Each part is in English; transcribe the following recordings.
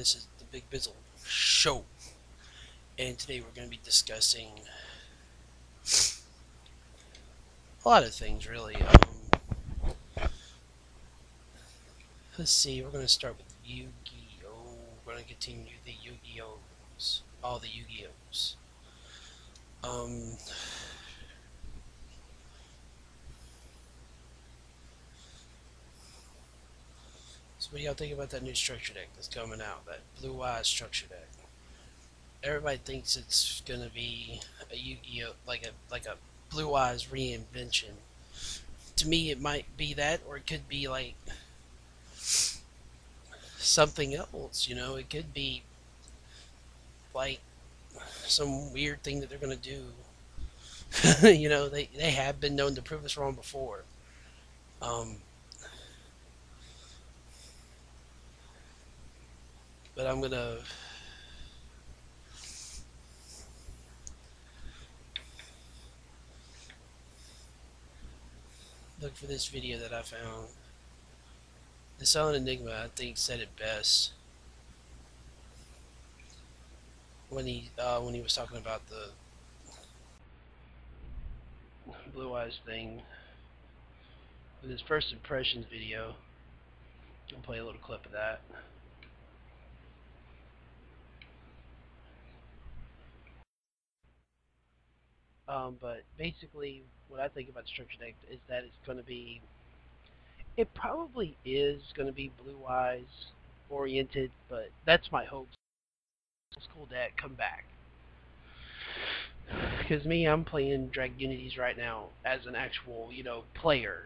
This is the Big Bizzle Show, and today we're going to be discussing a lot of things, really. Let's see, we're going to start with Yu-Gi-Oh! We're going to continue the Yu-Gi-Ohs, all the Yu-Gi-Ohs. Um, so what do y'all think about that new structure deck that's coming out, that Blue Eyes structure deck? Everybody thinks it's going to be a Yu-Gi-Oh! like a Blue Eyes reinvention. To me, it might be that, or it could be like something else. It could be like some weird thing that they're gonna do. They have been known to prove us wrong before. Um, but I'm gonna look for this video that I found. The Silent Enigma, I think, said it best when he was talking about the Blue Eyes thing with his first impressions video. I'll play a little clip of that. But basically, what I think about Structure Deck is that it's going to be, it probably is going to be Blue Eyes oriented, but that's my hope. School deck come back. Because me, I'm playing Drag Unities right now as an actual, player.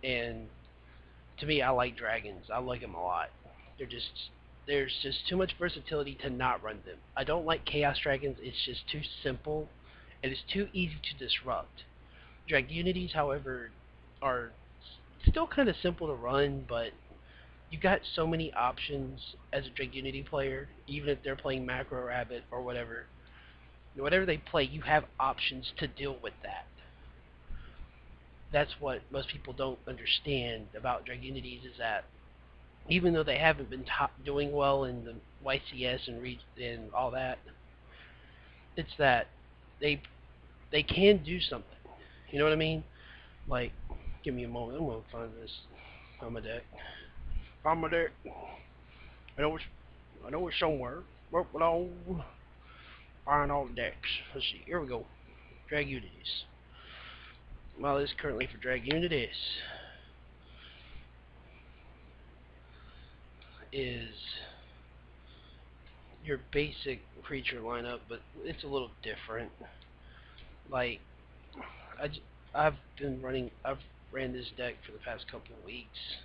And to me, I like dragons. I like them a lot. They're just, there's just too much versatility to not run them. I don't like Chaos Dragons. It's just too simple, and it's too easy to disrupt. Drag Unities, however, are still kind of simple to run, but you got so many options as a Drag Unity player, even if they're playing Macro Rabbit or whatever. Whatever they play, you have options to deal with that. That's what most people don't understand about Drag Unities, is that even though they haven't been doing well in the YCS and all that, it's that they they can do something. You know what I mean? Like, give me a moment. I'm gonna find this on my deck. On my deck. I know it's somewhere. Work along. Find all the decks. Let's see. Here we go. Drag Unities. My list currently for Drag Unities is your basic creature lineup, but it's a little different. Like, I, I've ran this deck for the past couple of weeks.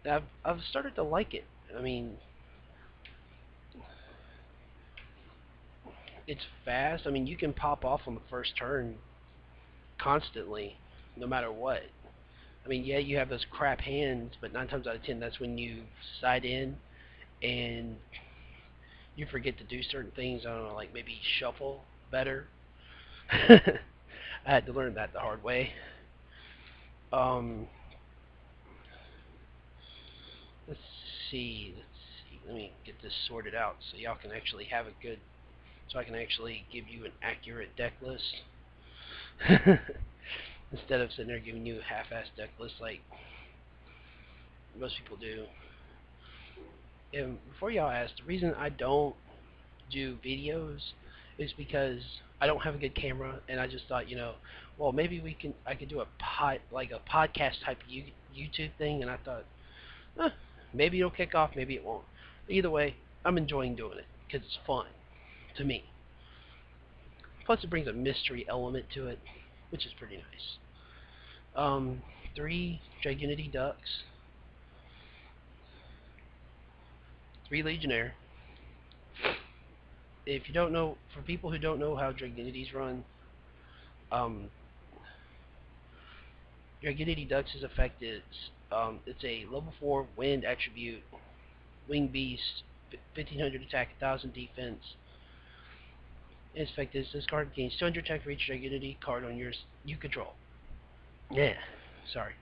I've started to like it. I mean, it's fast. I mean, you can pop off on the first turn constantly, no matter what. I mean, yeah, you have those crap hands, but 9 times out of 10, that's when you side in and you forget to do certain things. I don't know, like maybe shuffle better. I had to learn that the hard way. Um, let's see. Let me get this sorted out so y'all can actually have a good, so I can actually give you an accurate deck list. Instead of sitting there giving you a half-assed deck list like most people do. And before y'all ask, the reason I don't do videos is because I don't have a good camera, and I just thought, well, maybe I could do a podcast type YouTube thing, and I thought, maybe it'll kick off, maybe it won't. Either way, I'm enjoying doing it because it's fun to me. Plus, it brings a mystery element to it, which is pretty nice. 3 Dragunity Ducks, 3 Legionnaire. If you don't know, for people who don't know how Dragunities run, um, Dragunity Ducks' effect is, it's a level 4 wind attribute, wing beast, 1500 attack, 1000 defense. Its effect is this card gains 200 attack for each Dragunity card on yours you control. Yeah, sorry.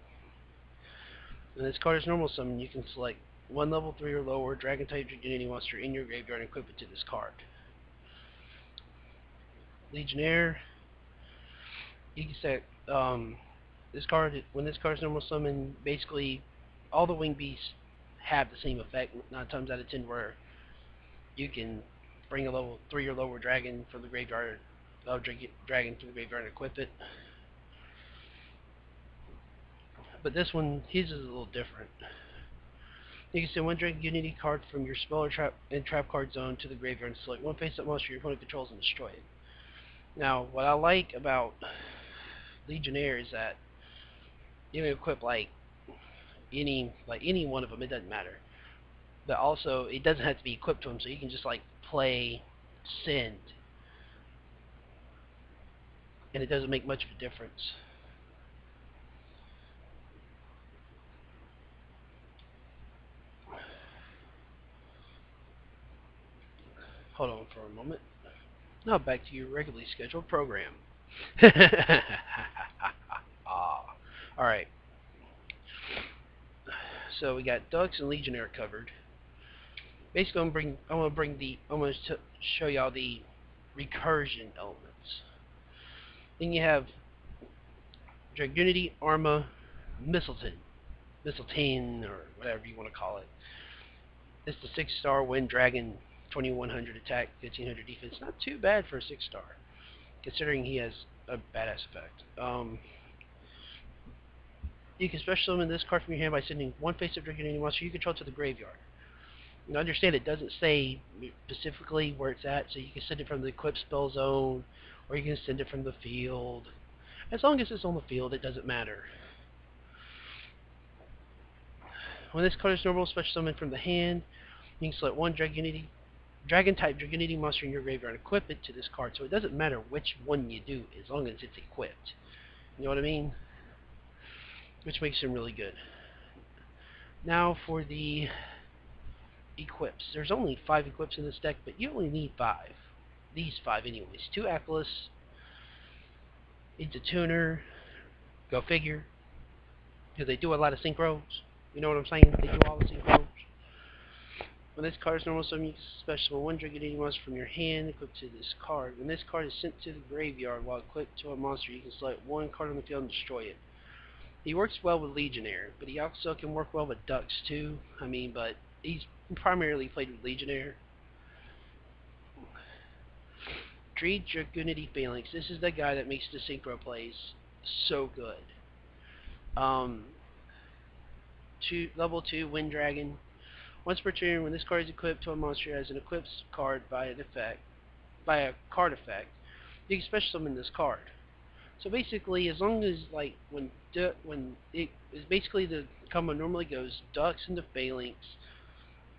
When this card is normal summon, you can select one level 3 or lower dragon type Dragonity monster in your graveyard and equip it to this card. Legionnaire, you can set this card, when this card is normal summon, basically all the winged beasts have the same effect 9 times out of 10, where you can bring a level 3 or lower dragon from the graveyard, dragon to the graveyard and equip it. But this one, his is a little different. You can send one Dragon Unity card from your spell or trap card zone to the graveyard and select one face-up monster your opponent controls and destroy it. Now, what I like about Legionnaire is that you can equip any one of them. It doesn't matter. But also, it doesn't have to be equipped to them, so you can just play send, and it doesn't make much of a difference. Hold on for a moment. Now back to your regularly scheduled program. Alright. So we got Ducks and Legionnaire covered. Basically, I'm gonna show y'all the recursion elements. Then you have Dragunity, Arma, Mistletoe, or whatever you want to call it. This is the 6-star Wind Dragon, 2100 attack, 1500 defense. Not too bad for a 6-star, considering he has a badass effect. You can special summon this card from your hand by sending one face-up Dragunity monster you control to the graveyard. Now understand, it doesn't say specifically where it's at, so you can send it from the equipped spell zone, or you can send it from the field. As long as it's on the field, it doesn't matter. When this card is normal, special summon from the hand, you can select one Dragon type Dragonity monster in your graveyard and equip it to this card. So it doesn't matter which one you do, as long as it's equipped. You know what I mean? Which makes him really good. Now for the equips. There's only 5 equips in this deck, but you only need 5. These 5 anyways. 2 Acolytes. It's a tuner. Go figure. Because they do a lot of synchros. You know what I'm saying? They do all the synchros. When this card is normal summon, you can special one Dragonity monster from your hand equipped to this card. When this card is sent to the graveyard while equipped to a monster, you can select one card on the field and destroy it. He works well with Legionnaire, but he also can work well with Ducks too. But he's primarily played with Legionnaire. Dreed Dragunity Phalanx. This is the guy that makes the synchro plays so good. Level 2 Wind Dragon. Once per turn, when this card is equipped to a monster as an equipped card by a card effect, you can special summon this card. So basically, as long as when it is basically the combo normally goes Ducks into Phalanx,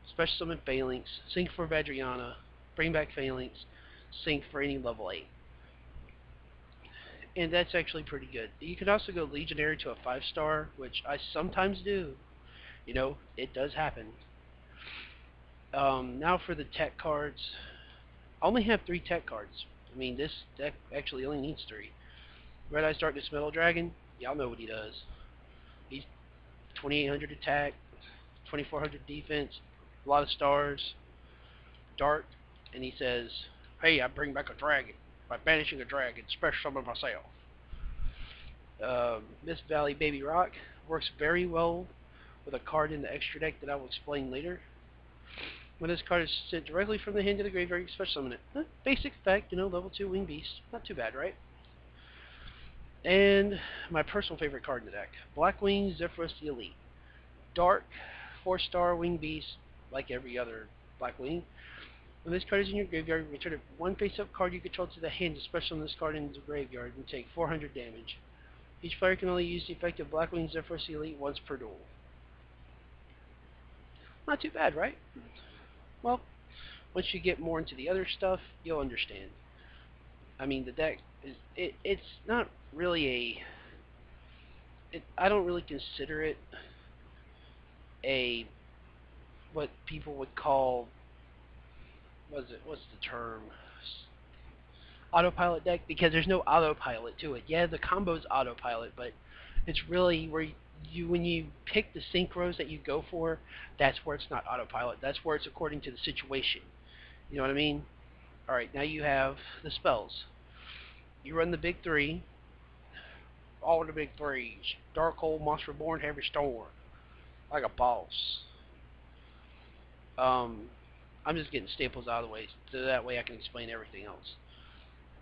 special summon Phalanx, sync for Vadriana, bring back Phalanx, sync for any level 8. And that's actually pretty good. You can also go Legionnaire to a 5-star, which I sometimes do. You know, it does happen. Now for the tech cards. I only have 3 tech cards. This deck actually only needs 3. Red Eyes Darkness Metal Dragon. Y'all know what he does. He's 2800 attack, 2400 defense, a lot of stars, dark, and he says, "Hey, I bring back a dragon by banishing a dragon, special summon myself." Mist Valley Baby Rock works very well with a card in the extra deck that I will explain later. When this card is sent directly from the hand to the graveyard, you can special summon it. Basic effect, level 2 Winged Beast. Not too bad, right? And my personal favorite card in the deck, Blackwing Zephyros the Elite. Dark, 4-star Winged Beast, like every other Blackwing. When this card is in your graveyard, return one face-up card you control to the hand to special summon this card into the graveyard and take 400 damage. Each player can only use the effect of Blackwing Zephyros the Elite once per duel. Not too bad, right? Well, once you get more into the other stuff, you'll understand. The deck is it's not really I don't really consider it a what people would call what's the term, autopilot deck, because there's no autopilot to it. Yeah, the combo's autopilot, but it's really where when you pick the synchros that you go for, that's where it's not autopilot. That's where it's according to the situation. You know what I mean? All right, now you have the spells. You run the big three, all the big threes. Darkhold, Monster Reborn, Heavy Storm, like a boss. Um, I'm just getting staples out of the way, so that way I can explain everything else.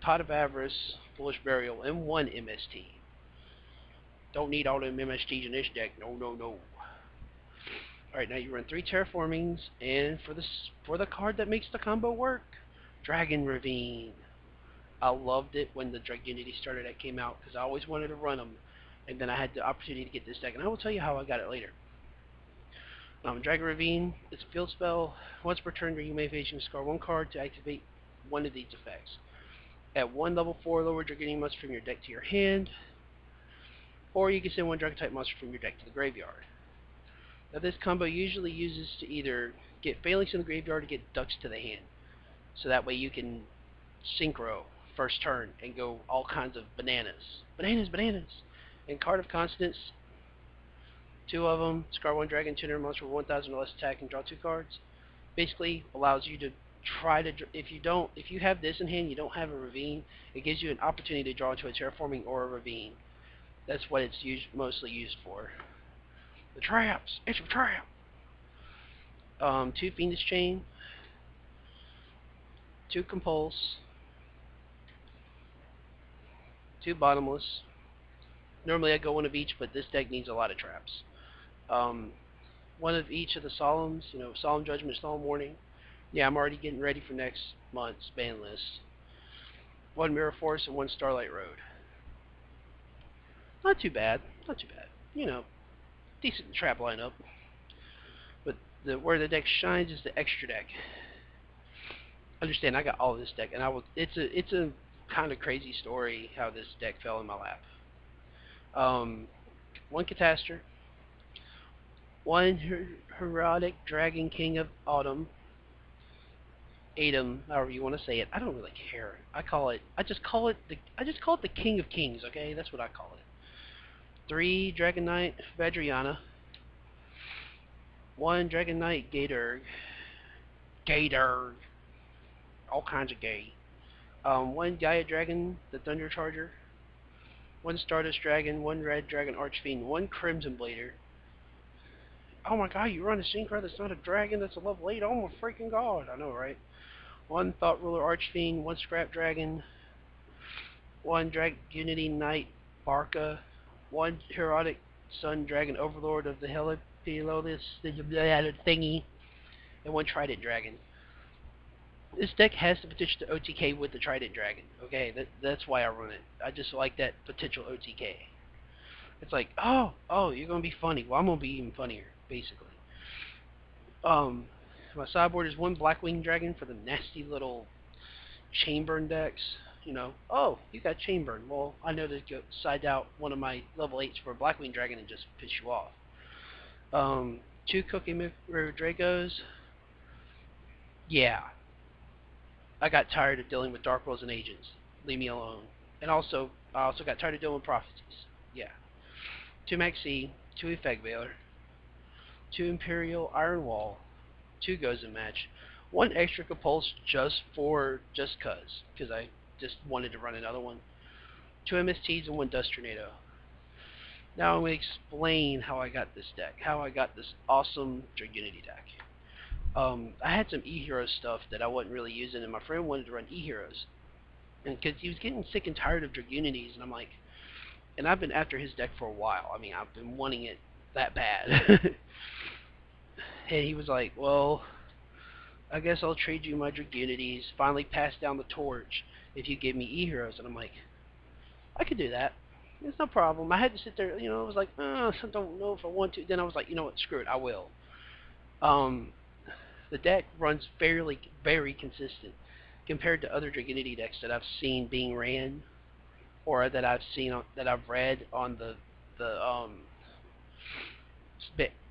Pot of Avarice, Foolish Burial, and one MST. Don't need all them MSTs in this deck. No, no, no. Alright, now you run 3 Terraformings, and for the card that makes the combo work, Dragon Ravine. I loved it when the Dragunity starter deck came out, because I always wanted to run them, and then I had the opportunity to get this deck, and I will tell you how I got it later. Dragon Ravine, it's a field spell. Once per turn, you may face and score one card to activate one of these effects. At 1 level 4 lower Dragunity monster from your deck to your hand, or you can send one Dragon type monster from your deck to the graveyard. Now this combo usually uses to either get Phalanx in the graveyard or get Ducks to the hand. So that way you can synchro first turn and go all kinds of bananas. Bananas! And Card of Constance, 2 of them, discard 1 dragon, 2 monster with 1,000 or less attack and draw 2 cards. Basically allows you to try to, if you have this in hand, you don't have a Ravine, it gives you an opportunity to draw into a Terraforming or a Ravine. That's what it's mostly used for. The traps! It's a trap! 2 Fiendish Chain, 2 Compulse, 2 Bottomless. Normally I go one of each, but this deck needs a lot of traps. One of each of the Solemns, Solemn Judgment, Solemn Warning. Yeah, I'm already getting ready for next month's ban list. 1 Mirror Force and 1 Starlight Road. Not too bad, not too bad. Decent trap lineup. But where the deck shines is the extra deck. Understand, I got all of this deck, and it's a kind of crazy story how this deck fell in my lap. 1 Catastor, 1 Herodic Dragon King of Autumn, Adam, however you want to say it. I don't really care. I just call it the King of Kings. Okay, that's what I call it. 3 Dragon Knight Vadriana, 1 Dragon Knight Gatorg, all kinds of gay. 1 Gaia Dragon, the Thunder Charger, 1 Stardust Dragon, 1 Red Dragon Archfiend, 1 Crimson Blader. Oh my god, you run a synchro that's not a dragon, that's a level 8. Oh my freaking god, I know, right? 1 Thought Ruler Archfiend, 1 Scrap Dragon, 1 Dragunity Knight Barca, 1 Herodic Sun Dragon Overlord of the Helipilolus thingy, and 1 Trident Dragon. This deck has the potential to OTK with the Trident Dragon. Okay, that's why I run it. I just like that potential OTK. It's like, oh, you're gonna be funny. Well, I'm gonna be even funnier, basically. My sideboard is 1 Blackwing Dragon for the nasty little Chainburn decks. Oh, you got Chainburn. Well, I know to go side out one of my level 8s for a Blackwing Dragon and just piss you off. 2 Cookie River Dracos. Yeah. I got tired of dealing with Dark Worlds and Agents. Leave me alone. And I also got tired of dealing with Prophecies. Yeah. 2 Maxi, 2 Effect Veiler, 2 Imperial Iron Wall, 2 Gozen Match, 1 extra Compulse just cuz, I just wanted to run another one, 2 MSTs and 1 Dust Tornado. Now I'm going to explain how I got this deck, how I got this awesome Dragunity deck. I had some E-Hero stuff that I wasn't really using, and my friend wanted to run E-Heroes. And because he was getting sick and tired of Dragunities, and I'm like, and I've been after his deck for a while. I mean, I've been wanting it that bad. And he was like, well, I guess I'll trade you my Dragunities, finally pass down the torch if you give me E-Heroes. And I'm like, I could do that. It's no problem. I had to sit there, I was like, I don't know if I want to. Then I was like, you know what, screw it, I will. The deck runs very consistent compared to other Dragunity decks that I've seen being ran, or that I've read on the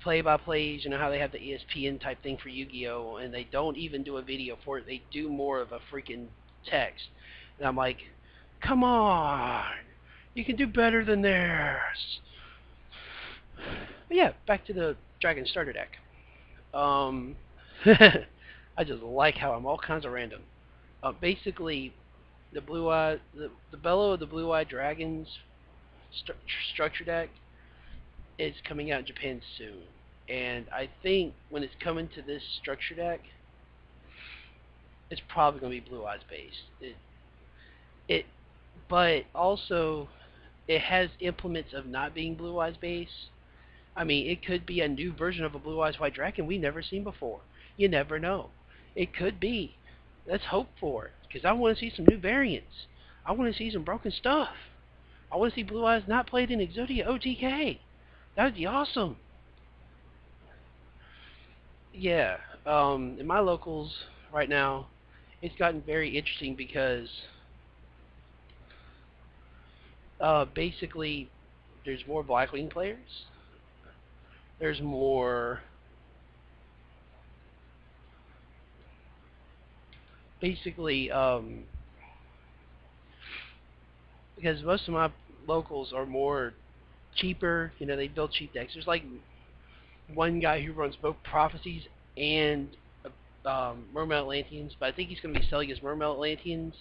play-by-plays. How they have the ESPN type thing for Yu-Gi-Oh, and they don't even do a video for it. They do more of a freaking text, and I'm like, come on, you can do better than this. But yeah, back to the Dragon Starter deck. Um, I just like how I'm all kinds of random. Basically, the blue eye, the Bellow of the Blue Eye Dragons stru- structure deck is coming out in Japan soon, and I think when it's coming to this structure deck, it's probably going to be Blue Eyes based. It, but also it has implements of not being Blue Eyes based. I mean, it could be a new version of a Blue Eyes White Dragon we've never seen before. You never know. It could be. Let's hope for it, because I want to see some new variants. I want to see some broken stuff. I want to see Blue Eyes not played in Exodia OTK. That would be awesome. Yeah. In my locals right now, it's gotten very interesting because basically there's more Blackwing players. There's more basically because most of my locals are more cheaper. You know, they build cheap decks. There's like one guy who runs both Prophecies and Mermaid Atlanteans, but I think he's going to be selling his Mermaid Atlanteans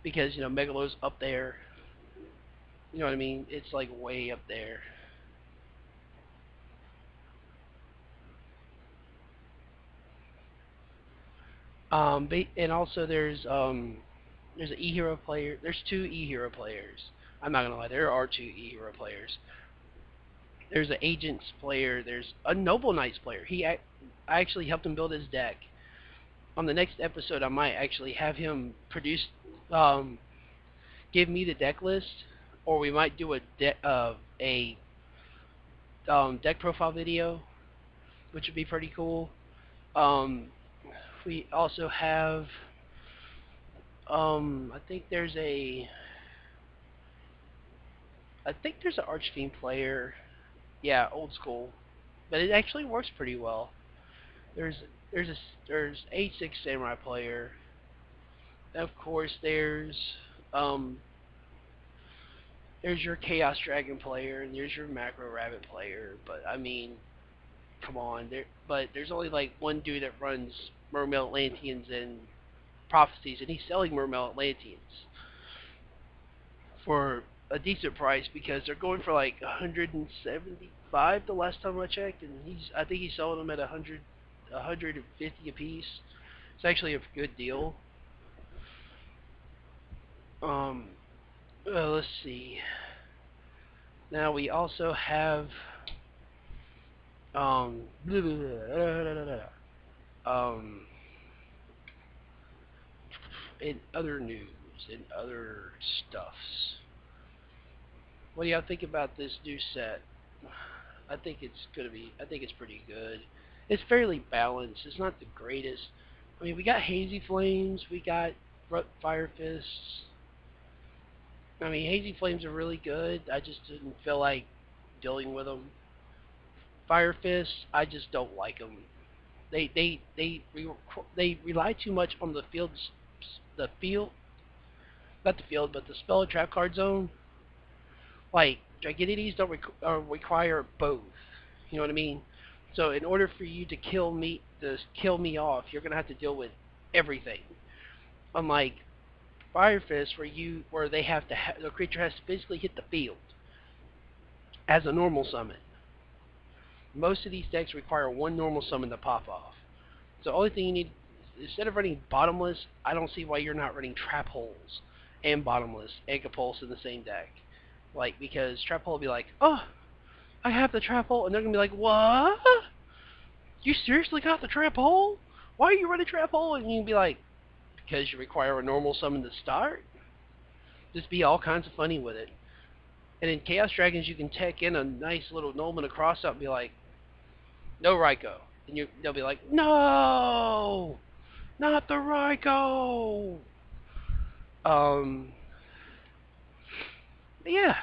because Megalo's up there. You know what I mean? It's like way up there. And also there's an E-Hero player. There's two E-Hero players. I'm not gonna lie, there are two E-Hero players. There's an Agents player. There's a Noble Knights player. I actually helped him build his deck. On the next episode, I might actually have him produce, um, give me the deck list, or we might do a deck profile video, which would be pretty cool. Um, we also have, I think there's an Archfiend player. Yeah, old school, but it actually works pretty well. There's there's a there's A6 Samurai player. Of course, um there's your Chaos Dragon player, and there's your Macro Rabbit player. But I mean, come on, there's only like one dude that runs Mermaid Atlanteans and Prophecies, and he's selling Mermaid Atlanteans for a decent price because they're going for like 175 the last time I checked, and I think he's selling them at 150 a piece. It's actually a good deal. Um, let's see. Now we also have um, um, in other news, in other stuffs. What do y'all think about this new set? I think it's pretty good. It's fairly balanced. It's not the greatest. I mean, we got Hazy Flames, we got Fire Fists. I mean, Hazy Flames are really good. I just didn't feel like dealing with them. Fire Fists, I just don't like them. They rely too much on the field, not the field, but the spell and trap card zone. Like Dragonities don't require both. You know what I mean? So in order for you to kill me off, you're gonna have to deal with everything. Unlike Fire Fist, where the creature has to physically hit the field as a normal summon. Most of these decks require one normal summon to pop off. So the only thing you need, instead of running Bottomless, I don't see why you're not running Trap Holes and Bottomless and Compulse in the same deck. Like, because Trap Hole will be like, oh, I have the Trap Hole, and they're going to be like, what? You seriously got the Trap Hole? Why are you running Trap Hole? And you can be like, because you require a normal summon to start? Just be all kinds of funny with it. And in Chaos Dragons, you can tech in a nice little Nolman across up and be like, no Raikou. And they'll be like, no! Not the Raikou! Um, yeah.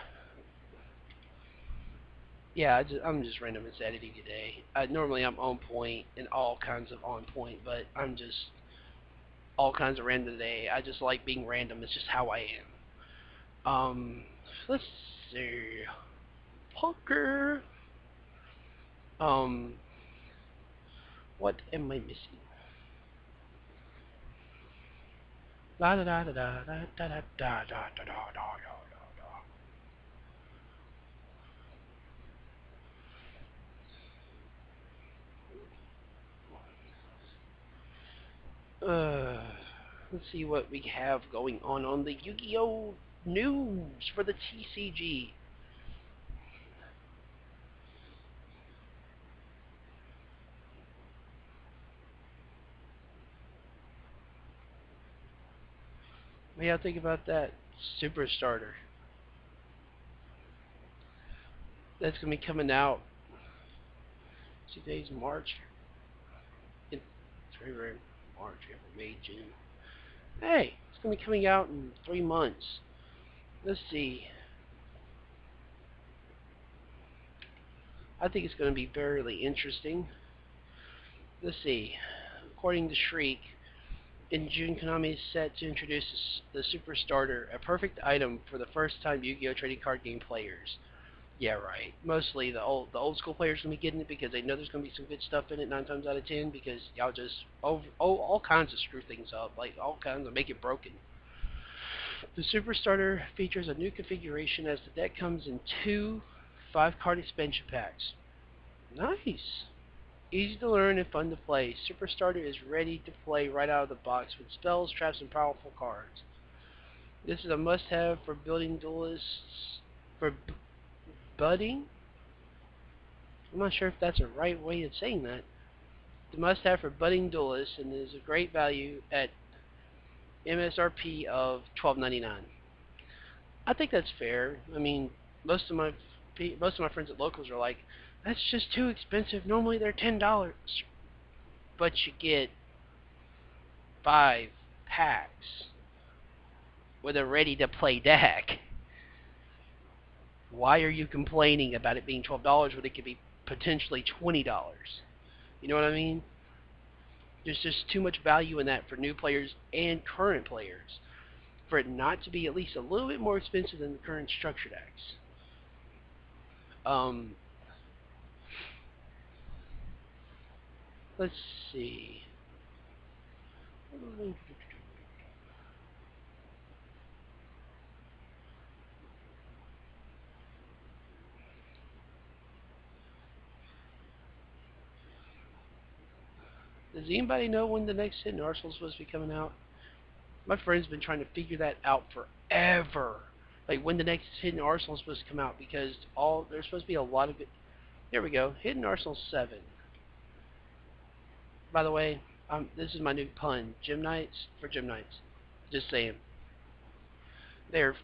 Yeah, I'm just random insanity today. Normally I'm on point and all kinds of on point, but I'm just all kinds of random today. I just like being random. It's just how I am. Let's see. Punker. Um, what am I missing? La da da da da da da da da da da da da da. Let's see what we have going on the Yu-Gi-Oh news for the TCG. What do you think about that Super Starter? That's gonna be coming out. Today's March. It's February, March, April, May, June. Hey, it's gonna be coming out in 3 months. Let's see. I think it's gonna be very interesting. Let's see. According to Shriek, in June, Konami is set to introduce the Super Starter, a perfect item for the first-time Yu-Gi-Oh! Trading card game players. Yeah, right. Mostly the old school players gonna be getting it because they know there's gonna be some good stuff in it 9 times out of 10 because y'all just all kinds of screw things up, like all kinds of make it broken. The Super Starter features a new configuration as the deck comes in two 5-card expansion packs. Nice. Easy to learn and fun to play. Super Starter is ready to play right out of the box with spells, traps, and powerful cards. This is a must-have for building duelists. For budding? I'm not sure if that's a right way of saying that. The must-have for budding duelists and is a great value at MSRP of $12.99. I think that's fair. I mean, most of my friends at locals are like, "That's just too expensive. Normally they're $10." But you get 5 packs with a ready-to-play deck. Why are you complaining about it being $12 when it could be potentially $20? You know what I mean? There's just too much value in that for new players and current players for it not to be at least a little bit more expensive than the current structure decks. Um, let's see. Does anybody know when the next Hidden Arsenal is supposed to be coming out? My friend's been trying to figure that out forever. Like when the next Hidden Arsenal is supposed to come out because there's supposed to be a lot of good. There we go. Hidden Arsenal 7. By the way, this is my new pun. Gym Knights for Gym Knights. Just saying. They're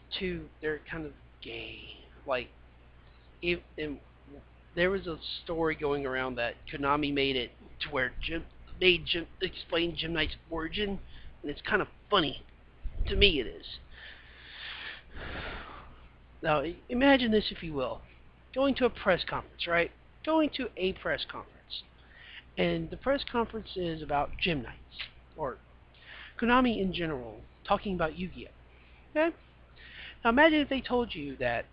kind of gay. Like, there was a story going around that Konami made it to where explained Gym Knight's origin, and it's kind of funny. To me, it is. Now, imagine this, if you will. Going to a press conference, right? Going to a press conference. And the press conference is about Gym Knights, or Konami in general, talking about Yu-Gi-Oh! Okay? Now imagine if they told you that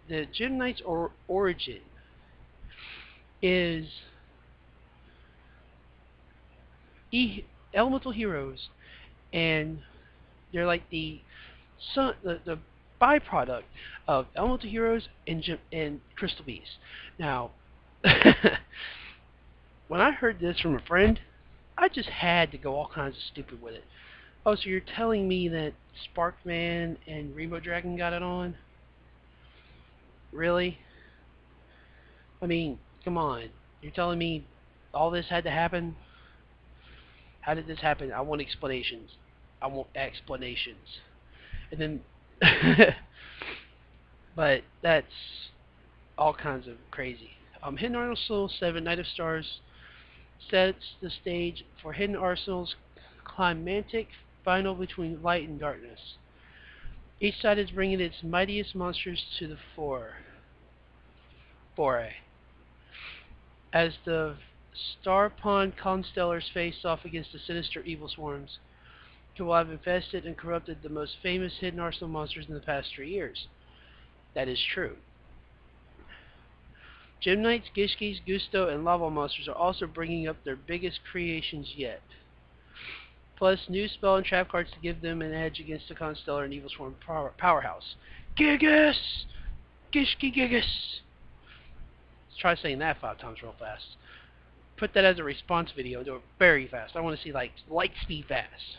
the Gym Knights origin is elemental heroes, and they're like the byproduct of elemental heroes and crystal beasts. Now, when I heard this from a friend, I just had to go all kinds of stupid with it. Oh, so you're telling me that Sparkman and Rainbow Dragon got it on? Really? I mean, come on. You're telling me all this had to happen? How did this happen? I want explanations. I want explanations. And then, but that's all kinds of crazy. Hidden Arsenal 7 Night of Stars sets the stage for Hidden Arsenal's climatic final between light and darkness. Each side is bringing its mightiest monsters to the foray. As the Star Pond Constellars face off against the sinister evil swarms, who will have infested and corrupted the most famous Hidden Arsenal monsters in the past 3 years. That is true. Gym Knights, Gishkis, Gusto, and Lava Monsters are also bringing up their biggest creations yet. Plus, new spell and trap cards to give them an edge against the Constellar and Evil Swarm powerhouse. Gigas! Gishki Gigas! Let's try saying that 5 times real fast. Put that as a response video and do it very fast. I want to see like light speed fast.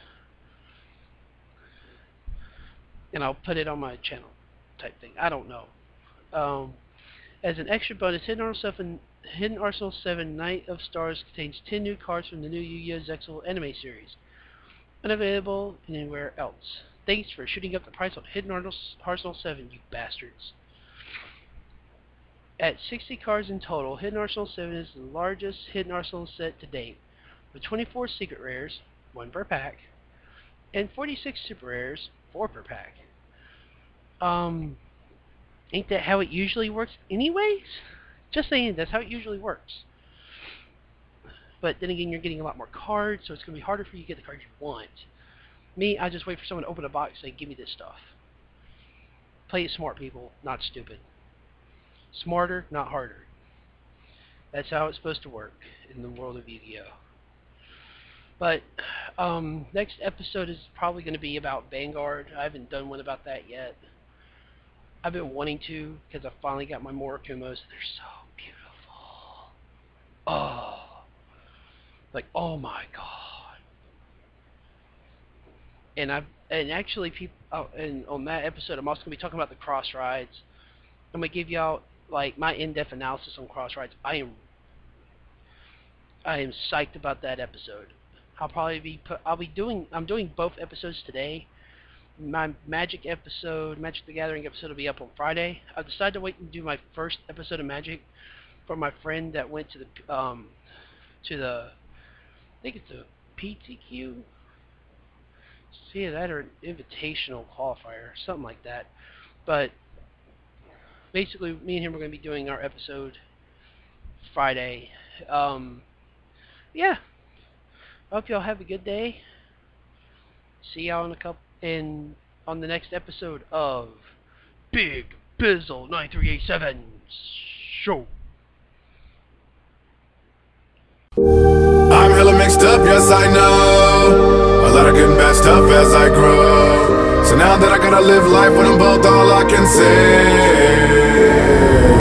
And I'll put it on my channel type thing. I don't know. As an extra bonus, Hidden Arsenal 7 Knight of Stars contains 10 new cards from the new Yu-Gi-Oh! Zexal anime series. Unavailable anywhere else. Thanks for shooting up the price on Hidden Arsenal 7, you bastards. At 60 cards in total, Hidden Arsenal 7 is the largest Hidden Arsenal set to date, with 24 secret rares, 1 per pack, and 46 super rares, 4 per pack. Ain't that how it usually works anyways? Just saying, that's how it usually works. But then again, you're getting a lot more cards, so it's going to be harder for you to get the cards you want. Me, I just wait for someone to open a box and say, give me this stuff. Play it smart, people, not stupid. Smarter, not harder. That's how it's supposed to work in the world of Yu-Gi-Oh! But, next episode is probably going to be about Vanguard. I haven't done one about that yet. I've been wanting to, because I finally got my Morokumos. They're so beautiful. Oh. Like, oh my god. And actually, people, and on that episode, I'm also going to be talking about the cross rides. I'm going to give y'all, like, my in-depth analysis on cross rides. I am psyched about that episode. I'm doing both episodes today. My Magic the Gathering episode will be up on Friday. I've decided to wait and do my first episode of Magic for my friend that went to the I think it's a PTQ. See that or an invitational qualifier, something like that. But basically, me and him are going to be doing our episode Friday. Yeah. I hope y'all have a good day. See y'all on the next episode of Big Bizzle 9387 Show. I'm hella mixed up, yes I know. A lot of good and bad stuff as I grow. So now that I gotta live life with them both, all I can say